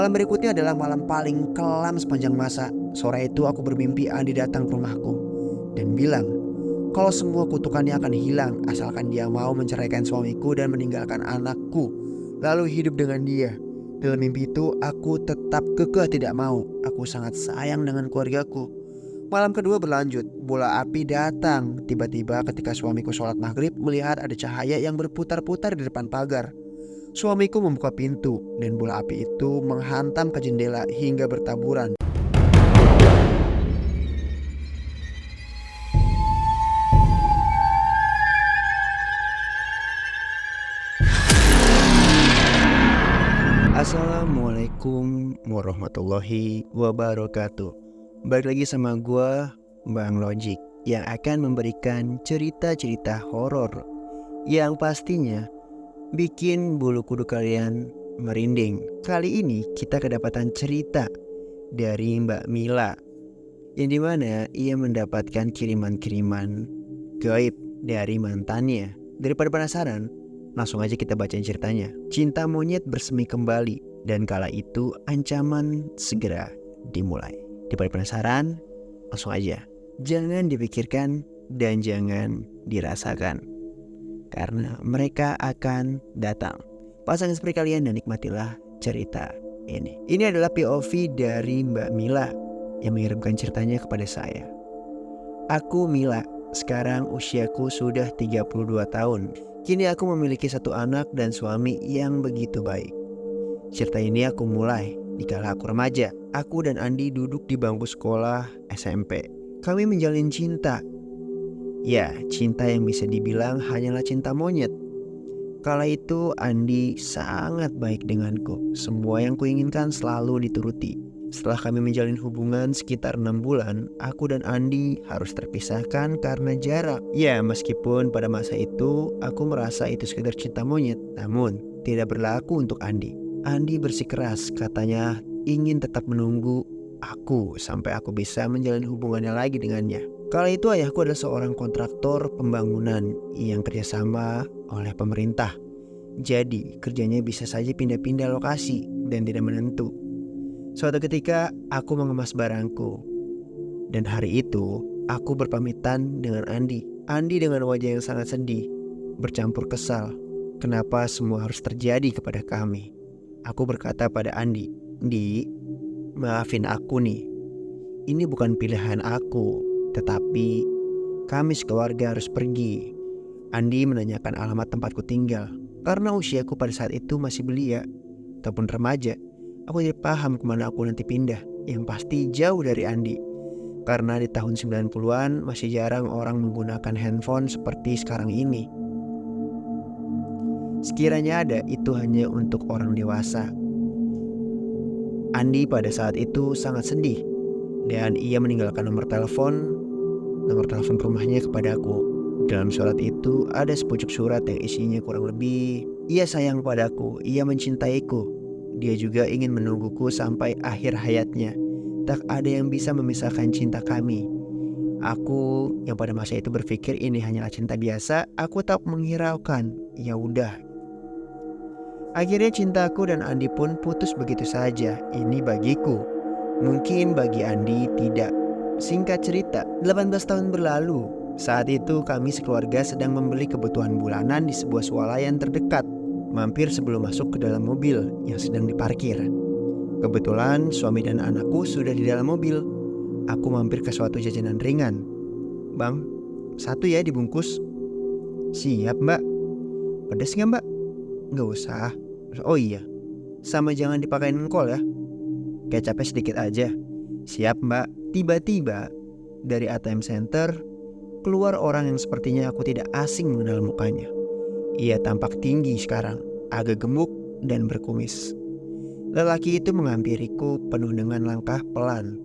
Malam berikutnya adalah malam paling kelam sepanjang masa. Sore itu aku bermimpi Andi datang ke rumahku dan bilang kalau semua kutukannya akan hilang asalkan dia mau menceraikan suamiku dan meninggalkan anakku, lalu hidup dengan dia. Dalam mimpi itu aku tetap kekeh tidak mau. Aku sangat sayang dengan keluargaku. Malam kedua berlanjut, bola api datang. Tiba-tiba ketika suamiku sholat maghrib melihat ada cahaya yang berputar-putar di depan pagar. Suamiku membuka pintu dan bola api itu menghantam ke jendela hingga bertaburan. Assalamualaikum warahmatullahi wabarakatuh. Balik lagi sama gue, Bang Logic, yang akan memberikan cerita-cerita horor yang pastinya bikin bulu kuduk kalian merinding. Kali ini kita kedapatan cerita dari Mbak Mila, yang dimana ia mendapatkan kiriman-kiriman gaib dari mantannya. Daripada penasaran, langsung aja kita bacain ceritanya. Cinta monyet bersemi kembali, dan kala itu ancaman segera dimulai. Daripada penasaran, langsung aja. Jangan dipikirkan dan jangan dirasakan, karena mereka akan datang. Pasangan seperti kalian dan nikmatilah cerita ini. Ini adalah POV dari Mbak Mila yang mengirimkan ceritanya kepada saya. Aku Mila, sekarang usiaku sudah 32 tahun. Kini aku memiliki satu anak dan suami yang begitu baik. Cerita ini aku mulai dikala aku remaja. Aku dan Andi duduk di bangku sekolah SMP. Kami menjalin cinta. Ya, cinta yang bisa dibilang hanyalah cinta monyet. Kala itu Andi sangat baik denganku. Semua yang kuinginkan selalu dituruti. Setelah kami menjalin hubungan sekitar 6 bulan, aku dan Andi harus terpisahkan karena jarak. Ya, meskipun pada masa itu aku merasa itu sekedar cinta monyet, namun tidak berlaku untuk Andi. Andi bersikeras, katanya ingin tetap menunggu aku sampai aku bisa menjalin hubungannya lagi dengannya. Kala itu ayahku adalah seorang kontraktor pembangunan yang kerjasama oleh pemerintah. Jadi kerjanya bisa saja pindah-pindah lokasi dan tidak menentu. Suatu ketika aku mengemas barangku, dan hari itu aku berpamitan dengan Andi. Andi dengan wajah yang sangat sedih, bercampur kesal. Kenapa semua harus terjadi kepada kami? Aku berkata pada Andi, "Di, maafin aku nih. Ini bukan pilihan aku, tetapi kami sekeluarga harus pergi." Andi menanyakan alamat tempatku tinggal. Karena usiaku pada saat itu masih belia ataupun remaja, aku tidak paham kemana aku nanti pindah. Yang pasti jauh dari Andi. Karena di tahun 90-an masih jarang orang menggunakan handphone seperti sekarang ini. Sekiranya ada, itu hanya untuk orang dewasa. Andi pada saat itu sangat sedih, dan ia meninggalkan nomor telepon rumahnya kepadaku. Dalam surat itu ada sepucuk surat yang isinya kurang lebih, ia sayang padaku, ia mencintaiku. Dia juga ingin menungguku sampai akhir hayatnya. Tak ada yang bisa memisahkan cinta kami. Aku yang pada masa itu berpikir ini hanyalah cinta biasa, aku tak menghiraukan. Ya udah. Akhirnya cintaku dan Andi pun putus begitu saja. Ini bagiku. Mungkin bagi Andi tidak. Singkat cerita, 18 tahun berlalu. Saat itu kami sekeluarga sedang membeli kebutuhan bulanan di sebuah swalayan terdekat. Mampir sebelum masuk ke dalam mobil yang sedang diparkir. Kebetulan suami dan anakku sudah di dalam mobil. Aku mampir ke suatu jajanan ringan. "Bang, satu ya dibungkus." "Siap mbak." "Pedas gak mbak?" "Gak usah." "Oh iya, sama jangan dipakein kol ya. Kecapnya sedikit aja." "Siap mbak." Tiba-tiba dari ATM Center keluar orang yang sepertinya aku tidak asing mengenal mukanya. Ia tampak tinggi sekarang, agak gemuk dan berkumis. Lelaki itu menghampiriku penuh dengan langkah pelan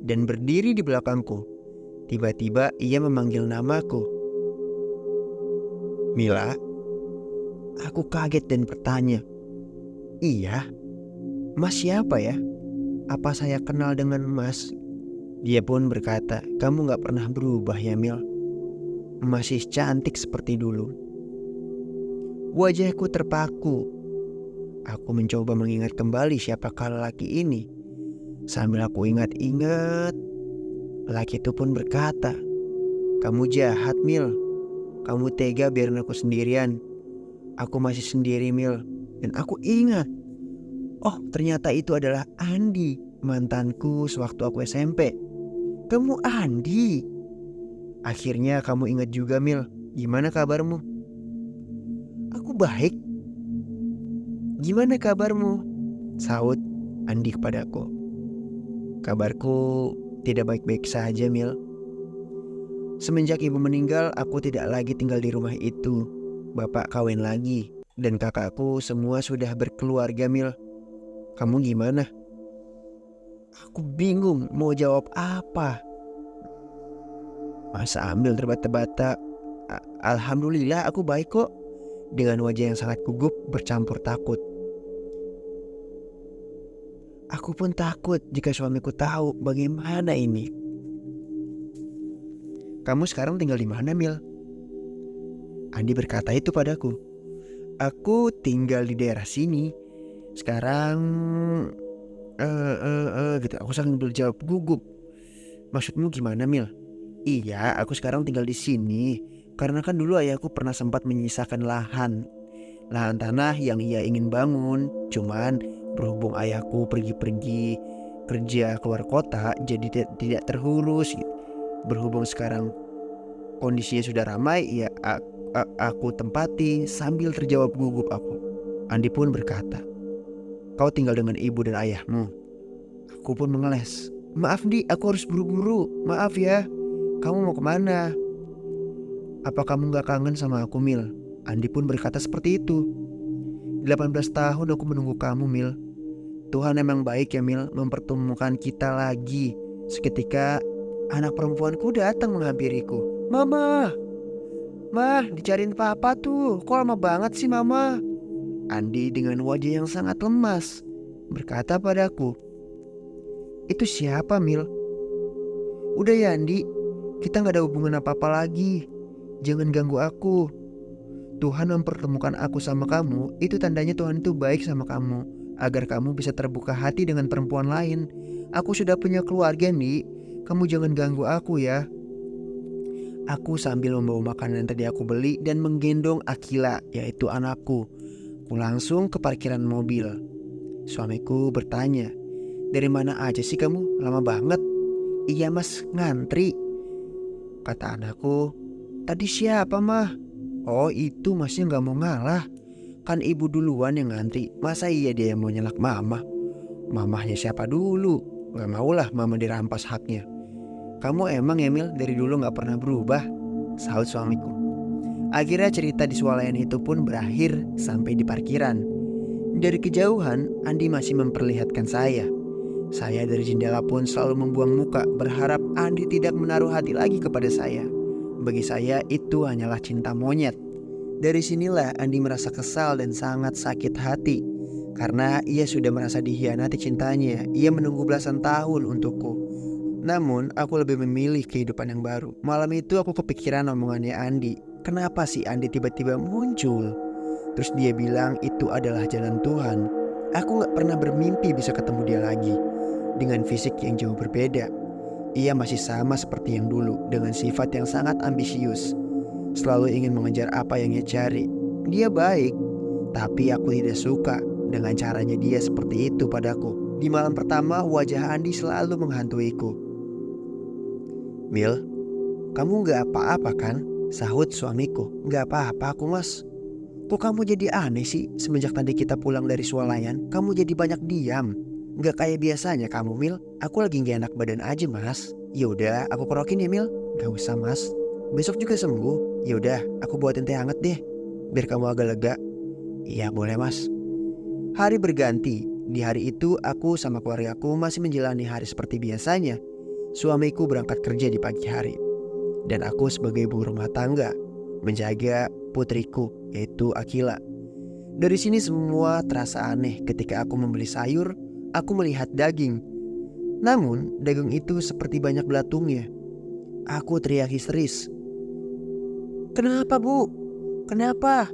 dan berdiri di belakangku. Tiba-tiba ia memanggil namaku. "Mila?" Aku kaget dan bertanya, "Iya, Mas siapa ya? Apa saya kenal dengan Mas?" Dia pun berkata, "Kamu gak pernah berubah ya Mil. Masih cantik seperti dulu." Wajahku terpaku. Aku mencoba mengingat kembali siapakah lelaki ini. Sambil aku ingat-ingat, lelaki itu pun berkata, "Kamu jahat, Mil. Kamu tega biarin aku sendirian. Aku masih sendiri, Mil." Dan aku ingat, oh ternyata itu adalah Andi, mantanku sewaktu aku SMP. "Kamu Andi? Akhirnya kamu ingat juga, Mil. Gimana kabarmu?" "Aku baik. Gimana kabarmu?" sahut Andi kepadaku. "Kabarku tidak baik-baik saja, Mil. Semenjak ibu meninggal, aku tidak lagi tinggal di rumah itu. Bapak kawin lagi, dan kakakku semua sudah berkeluarga, Mil. Kamu gimana?" Aku bingung mau jawab apa. Masa ambil terbata-bata. Alhamdulillah aku baik kok. Dengan wajah yang sangat gugup bercampur takut. Aku pun takut jika suamiku tahu bagaimana ini. "Kamu sekarang tinggal di mana, Mil?" Andi berkata itu padaku. "Aku tinggal di daerah sini. Sekarang gitu." Aku sambil jawab gugup. "Maksudmu gimana, Mil?" "Iya, aku sekarang tinggal di sini. Karena kan dulu ayahku pernah sempat menyisakan lahan tanah yang ia ingin bangun. Cuman berhubung ayahku pergi-pergi kerja keluar kota, jadi tidak terurus gitu. Berhubung sekarang kondisinya sudah ramai, ya aku tempati." Sambil terjawab gugup aku, Andi pun berkata, "Kau tinggal dengan ibu dan ayahmu?" Aku pun mengeles. "Maaf Di, aku harus buru-buru. Maaf ya. Kamu mau kemana?" "Apa kamu gak kangen sama aku, Mil?" Andi pun berkata seperti itu. 18 tahun aku menunggu kamu, Mil. Tuhan emang baik ya, Mil, mempertemukan kita lagi. Seketika anak perempuanku datang menghampiriku. "Mama, Mah, dicariin papa tuh. Kok lama banget sih, Mama?" Andi dengan wajah yang sangat lemas berkata padaku, "Itu siapa, Mil?" "Udah ya, Andi. Kita gak ada hubungan apa-apa lagi. Jangan ganggu aku. Tuhan mempertemukan aku sama kamu. Itu tandanya Tuhan itu baik sama kamu, agar kamu bisa terbuka hati dengan perempuan lain. Aku sudah punya keluarga, Andi. Kamu jangan ganggu aku ya." Aku sambil membawa makanan yang tadi aku beli dan menggendong Akila, yaitu anakku. Aku langsung ke parkiran mobil. Suamiku bertanya, "Dari mana aja sih kamu? Lama banget." "Iya mas, ngantri." Kata anakku. "Tadi siapa mah?" "Oh itu masnya gak mau ngalah. Kan ibu duluan yang ngantri. Masa iya dia yang mau nyelak mama? Mamahnya siapa dulu? Gak maulah mama dirampas haknya." "Kamu emang ya, Mil, dari dulu gak pernah berubah?" sahut suamiku. Akhirnya cerita di swalayan itu pun berakhir sampai di parkiran. Dari kejauhan, Andi masih memperlihatkan saya. Saya dari jendela pun selalu membuang muka berharap Andi tidak menaruh hati lagi kepada saya. Bagi saya itu hanyalah cinta monyet. Dari sinilah Andi merasa kesal dan sangat sakit hati. Karena ia sudah merasa dikhianati cintanya. Ia menunggu belasan tahun untukku. Namun aku lebih memilih kehidupan yang baru. Malam itu aku kepikiran omongannya Andi. Kenapa sih Andi tiba-tiba muncul? Terus dia bilang itu adalah jalan Tuhan. Aku gak pernah bermimpi bisa ketemu dia lagi. Dengan fisik yang jauh berbeda. Ia masih sama seperti yang dulu, dengan sifat yang sangat ambisius. Selalu ingin mengejar apa yang ia cari. Dia baik, tapi aku tidak suka dengan caranya dia seperti itu padaku. Di malam pertama, wajah Andi selalu menghantuiku. "Mil, kamu gak apa-apa kan?" sahut suamiku. "Gak apa-apa aku mas." "Kok kamu jadi aneh sih semenjak tadi kita pulang dari swalayan? Kamu jadi banyak diam. Gak kayak biasanya kamu, Mil. Aku lagi gak enak badan aja mas." "Yaudah aku kerokin ya, Mil." "Gak usah mas, besok juga sembuh." "Yaudah aku buatin teh hangat deh, biar kamu agak lega." "Iya boleh mas." Hari berganti. Di hari itu aku sama keluargaku masih menjalani hari seperti biasanya. Suamiku berangkat kerja di pagi hari, dan aku sebagai ibu rumah tangga menjaga putriku, yaitu Akila. Dari sini semua terasa aneh. Ketika aku membeli sayur, aku melihat daging. Namun daging itu seperti banyak belatungnya. Aku teriak histeris. "Kenapa bu? Kenapa?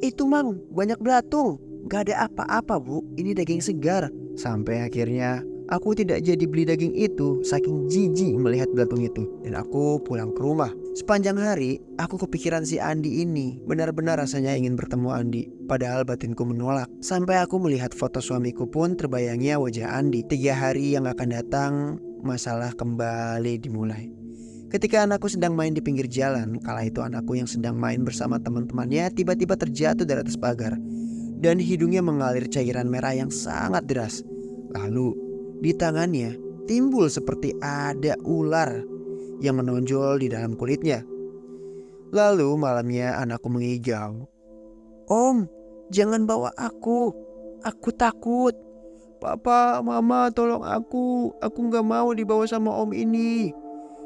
Itu mang banyak belatung." gak ada apa-apa bu, ini daging segar. Sampai akhirnya aku tidak jadi beli daging itu saking jijik melihat belatung itu. Dan aku pulang ke rumah. Sepanjang hari aku kepikiran si Andi ini. Benar-benar rasanya ingin bertemu Andi, padahal batinku menolak. Sampai aku melihat foto suamiku pun terbayangnya wajah Andi. 3 hari yang akan datang, masalah kembali dimulai. Ketika anakku sedang main di pinggir jalan, kala itu anakku yang sedang main bersama teman-temannya tiba-tiba terjatuh dari atas pagar. Dan hidungnya mengalir cairan merah yang sangat deras. Lalu di tangannya timbul seperti ada ular yang menonjol di dalam kulitnya. Lalu malamnya anakku mengigau, "Om, jangan bawa aku takut. Papa, mama tolong aku gak mau dibawa sama om ini."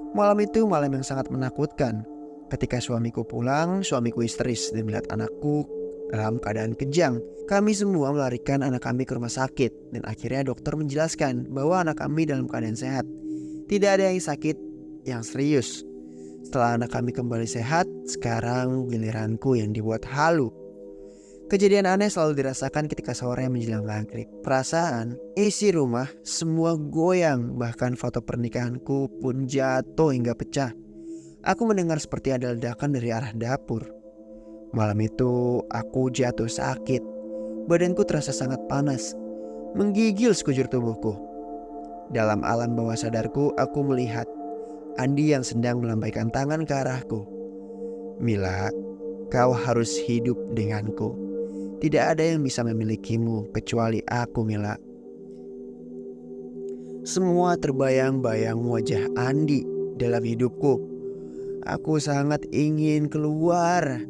Malam itu malam yang sangat menakutkan. Ketika suamiku pulang, suamiku histeris dan melihat anakku dalam keadaan kejang. Kami semua melarikan anak kami ke rumah sakit dan akhirnya dokter menjelaskan bahwa anak kami dalam keadaan sehat. Tidak ada yang sakit yang serius. Setelah anak kami kembali sehat, sekarang giliranku yang dibuat halu. Kejadian aneh selalu dirasakan ketika sore menjelang maghrib. Perasaan isi rumah semua goyang, bahkan foto pernikahanku pun jatuh hingga pecah. Aku mendengar seperti ada ledakan dari arah dapur. Malam itu aku jatuh sakit. Badanku terasa sangat panas, menggigil sekujur tubuhku. Dalam alam bawah sadarku aku melihat Andi yang sedang melambaikan tangan ke arahku. "Mila, kau harus hidup denganku. Tidak ada yang bisa memilikimu kecuali aku, Mila." Semua terbayang-bayang wajah Andi dalam hidupku. Aku sangat ingin keluar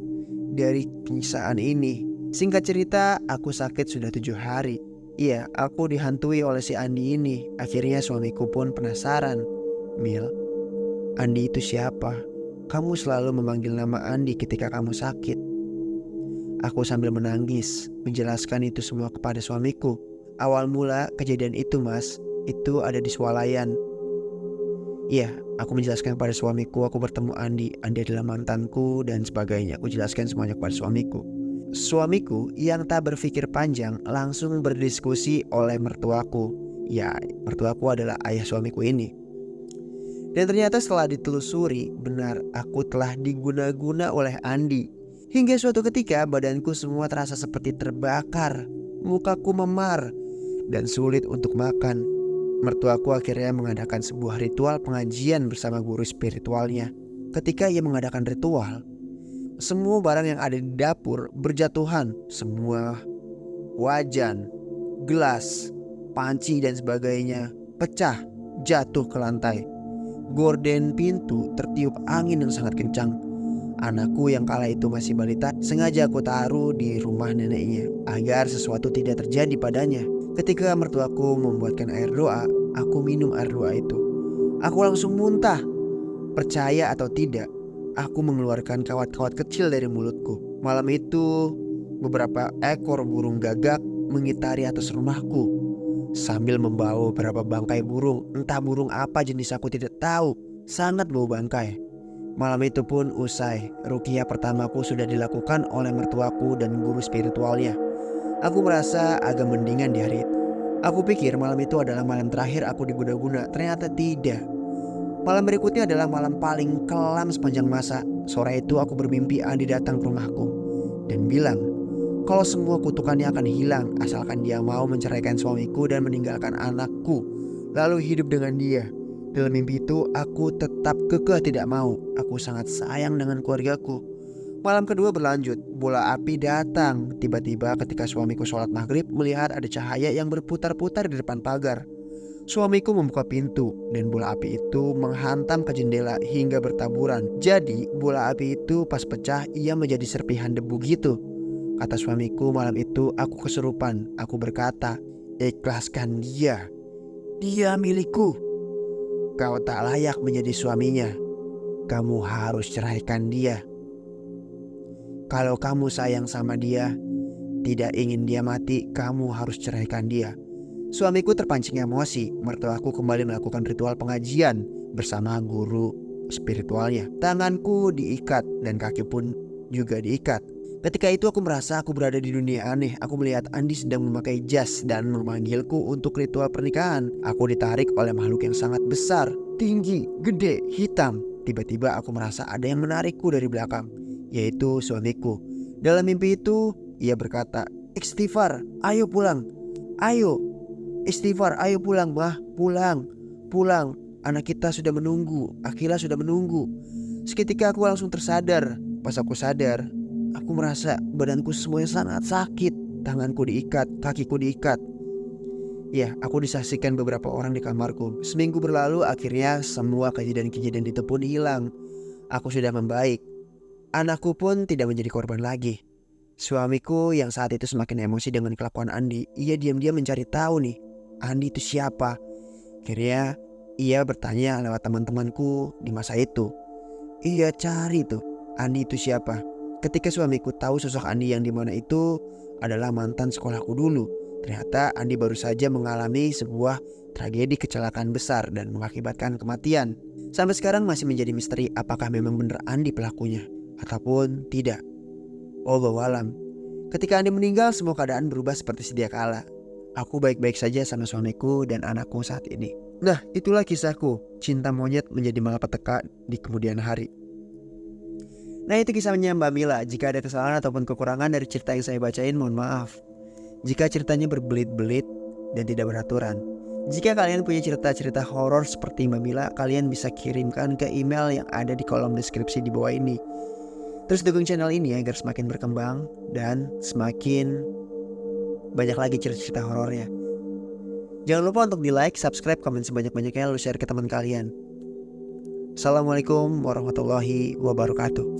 dari penyiksaan ini. Singkat cerita, aku sakit sudah 7 hari. Iya, aku dihantui oleh si Andi ini. Akhirnya suamiku pun penasaran. "Mil, Andi itu siapa? Kamu selalu memanggil nama Andi ketika kamu sakit." Aku sambil menangis menjelaskan itu semua kepada suamiku. "Awal mula kejadian itu mas, itu ada di swalayan." Iya, aku menjelaskan kepada suamiku aku bertemu Andi. Andi adalah mantanku dan sebagainya. Aku jelaskan semuanya kepada suamiku. Suamiku yang tak berpikir panjang langsung berdiskusi oleh mertuaku. Ya, mertuaku adalah ayah suamiku ini. Dan ternyata setelah ditelusuri, benar aku telah diguna-guna oleh Andi. Hingga suatu ketika badanku semua terasa seperti terbakar, mukaku memar, dan sulit untuk makan. Mertuaku akhirnya mengadakan sebuah ritual pengajian bersama guru spiritualnya. Ketika ia mengadakan ritual, semua barang yang ada di dapur berjatuhan. Semua wajan, gelas, panci dan sebagainya pecah, jatuh ke lantai. Gorden pintu tertiup angin yang sangat kencang. Anakku yang kala itu masih balita sengaja aku taruh di rumah neneknya agar sesuatu tidak terjadi padanya. Ketika mertuaku membuatkan air doa, aku minum air doa itu. Aku langsung muntah. Percaya atau tidak, aku mengeluarkan kawat-kawat kecil dari mulutku. Malam itu beberapa ekor burung gagak mengitari atas rumahku sambil membawa beberapa bangkai burung. Entah burung apa jenis aku tidak tahu. Sangat bau bangkai. Malam itu pun usai. Ruqyah pertamaku sudah dilakukan oleh mertuaku dan guru spiritualnya. Aku merasa agak mendingan di hari itu. Aku pikir malam itu adalah malam terakhir aku diguna-guna. Ternyata tidak. Malam berikutnya adalah malam paling kelam sepanjang masa. Sore itu aku bermimpi Andi datang ke rumahku dan bilang kalau semua kutukannya akan hilang asalkan dia mau menceraikan suamiku dan meninggalkan anakku, lalu hidup dengan dia. Dalam mimpi itu aku tetap kekeh tidak mau. Aku sangat sayang dengan keluargaku. Malam kedua berlanjut. Bola api datang. Tiba-tiba ketika suamiku sholat maghrib melihat ada cahaya yang berputar-putar di depan pagar. Suamiku membuka pintu dan bola api itu menghantam ke jendela hingga bertaburan. Jadi bola api itu pas pecah ia menjadi serpihan debu gitu. Kata suamiku malam itu aku kesurupan. Aku berkata, "Ikhlaskan dia. Dia milikku. Kau tak layak menjadi suaminya. Kamu harus ceraikan dia. Kalau kamu sayang sama dia, tidak ingin dia mati, kamu harus ceraikan dia." Suamiku terpancing emosi. Mertuaku kembali melakukan ritual pengajian bersama guru spiritualnya. Tanganku diikat dan kaki pun juga diikat. Ketika itu aku merasa aku berada di dunia aneh. Aku melihat Andi sedang memakai jas dan memanggilku untuk ritual pernikahan. Aku ditarik oleh makhluk yang sangat besar, tinggi, gede, hitam. Tiba-tiba aku merasa ada yang menarikku dari belakang, yaitu suamiku. Dalam mimpi itu, ia berkata, "Istighfar, ayo pulang. Ayo, istighfar, ayo pulang, Mah. Pulang, pulang. Anak kita sudah menunggu, Akila sudah menunggu." Seketika aku langsung tersadar. Pas aku sadar, aku merasa badanku semuanya sangat sakit. Tanganku diikat, kakiku diikat. Ya, aku disaksikan beberapa orang di kamarku. Seminggu berlalu, akhirnya semua kejadian-kejadian itu pun hilang. Aku sudah membaik. Anakku pun tidak menjadi korban lagi. Suamiku yang saat itu semakin emosi dengan kelakuan Andi, ia diam-diam mencari tahu nih, Andi itu siapa. Akhirnya ia bertanya lewat teman-temanku di masa itu. Ia cari tuh, Andi itu siapa. Ketika suamiku tahu sosok Andi yang dimana itu adalah mantan sekolahku dulu. Ternyata Andi baru saja mengalami sebuah tragedi kecelakaan besar dan mengakibatkan kematian. Sampai sekarang masih menjadi misteri apakah memang benar Andi pelakunya ataupun tidak. Wallahu alam. Ketika Andi meninggal, semua keadaan berubah seperti sedia kala. Aku baik-baik saja sama suamiku dan anakku saat ini. Nah, itulah kisahku, cinta monyet menjadi malapetaka di kemudian hari. Nah, itu kisahnya Mbak Mila. Jika ada kesalahan ataupun kekurangan dari cerita yang saya bacain, mohon maaf. Jika ceritanya berbelit-belit dan tidak beraturan. Jika kalian punya cerita-cerita horor seperti Mbak Mila, kalian bisa kirimkan ke email yang ada di kolom deskripsi di bawah ini. Terus dukung channel ini agar semakin berkembang dan semakin banyak lagi cerita-cerita horornya. Jangan lupa untuk di like, subscribe, komen sebanyak-banyaknya, lalu share ke teman kalian. Assalamualaikum warahmatullahi wabarakatuh.